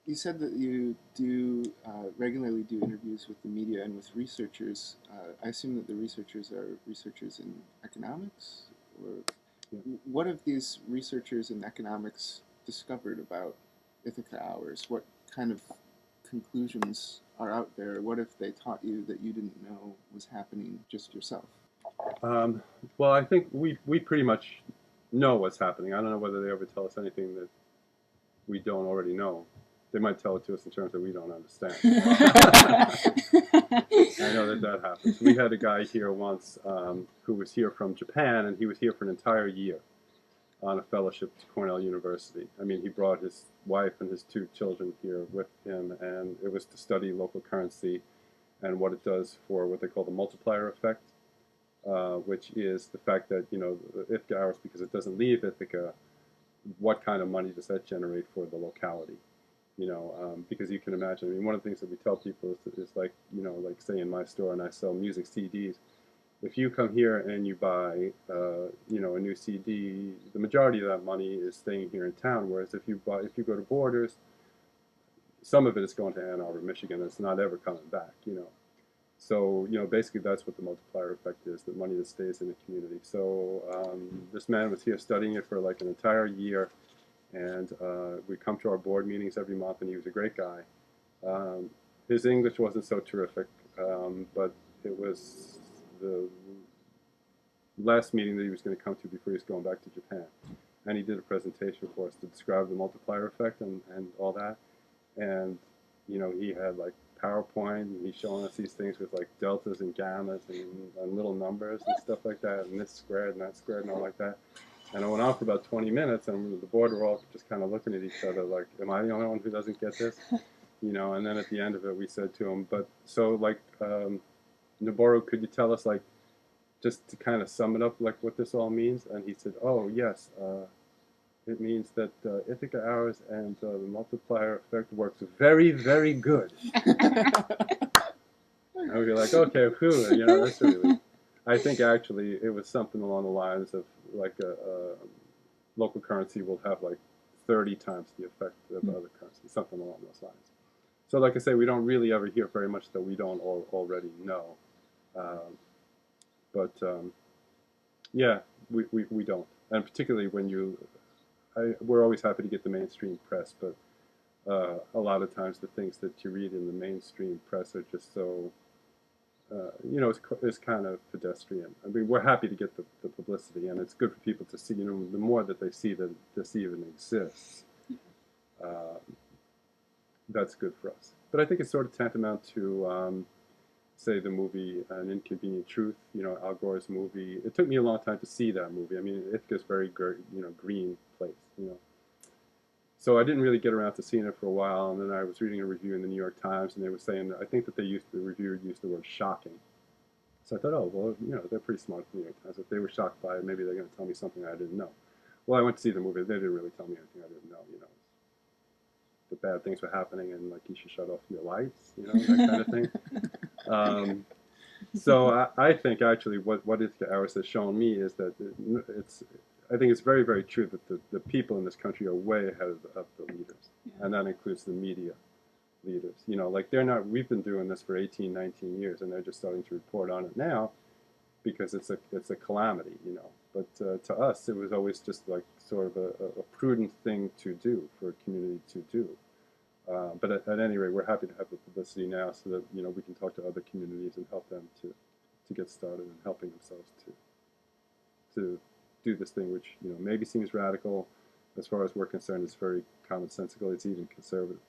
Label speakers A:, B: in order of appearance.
A: You said that you do regularly do interviews with the media and with researchers. I assume that the researchers are researchers in economics, or
B: Yeah.
A: what have these researchers in economics discovered about Ithaca hours? What kind of conclusions are out there? What if they taught you that you didn't know was happening just yourself?
B: Um, well, I think we pretty much know what's happening. I don't know whether they ever tell us anything that we don't already know. They might tell it to us in terms that we don't understand. I know that that happens. We had a guy here once who was here from Japan, and he was here for an entire year on a fellowship to Cornell University. I mean, he brought his wife and his two children here with him, and it was to study local currency and what it does for what they call the multiplier effect, which is the fact that, Ithaca hours, because it doesn't leave Ithaca, what kind of money does that generate for the locality? Because you can imagine, I mean, one of the things that we tell people is like, like say in my store and I sell music CDs, if you come here and you buy, a new CD, the majority of that money is staying here in town. Whereas if you go to Borders, some of it is going to Ann Arbor, Michigan. It's not ever coming back. So, basically that's what the multiplier effect is, the money that stays in the community. So this man was here studying it for like an entire year, and we come to our board meetings every month, and he was a great guy. Um, his English wasn't so terrific, but it was the last meeting that he was going to come to before he was going back to Japan. And he did a presentation for us to describe the multiplier effect and all that. And, he had like PowerPoint, and he's showing us these things with like deltas and gammas and little numbers and stuff like that, and this squared and that squared and all like that. And I went on for about 20 minutes, and the board were all just kind of looking at each other like, am I the only one who doesn't get this? And then at the end of it, we said to him, but so like, Noboru, could you tell us like, just to kind of sum it up, like what this all means? And he said, oh, yes, it means that Ithaca hours and the multiplier effect works very, very good. And we were like, okay, whew, that's a relief. I think actually it was something along the lines of like a local currency will have like 30 times the effect of other currencies, something along those lines. So like I say, we don't really ever hear very much that we don't already know. Um, but yeah, we don't. And particularly when we're always happy to get the mainstream press, but a lot of times the things that you read in the mainstream press are just so, it's kind of pedestrian. I mean, we're happy to get the publicity, and it's good for people to see, the more that they see that this even exists, uh, that's good for us. But I think it's sort of tantamount to, say, the movie An Inconvenient Truth, Al Gore's movie. It took me a long time to see that movie. I mean, Ithaca's very, green place. So I didn't really get around to seeing it for a while, and then I was reading a review in the New York Times, and they were saying, I think that the reviewer used the word shocking. So I thought, oh, well, they're pretty smart at the New York Times. If they were shocked by it, maybe they're going to tell me something I didn't know. Well, I went to see the movie. They didn't really tell me anything I didn't know. The bad things were happening, and like you should shut off your lights, that kind of thing. Um, so I think actually what Ithaca Hours has shown me is that I think it's very, very true that the people in this country are way ahead of the leaders,
A: Yeah.
B: and that includes the media leaders. Like we've been doing this for 18, 19 years, and they're just starting to report on it now because it's a calamity. But to us, it was always just like sort of a prudent thing to do for a community to do. But at any rate, we're happy to have the publicity now so that we can talk to other communities and help them to get started in helping themselves to do this thing, which maybe seems radical. As far as we're concerned, it's very commonsensical. It's even conservative.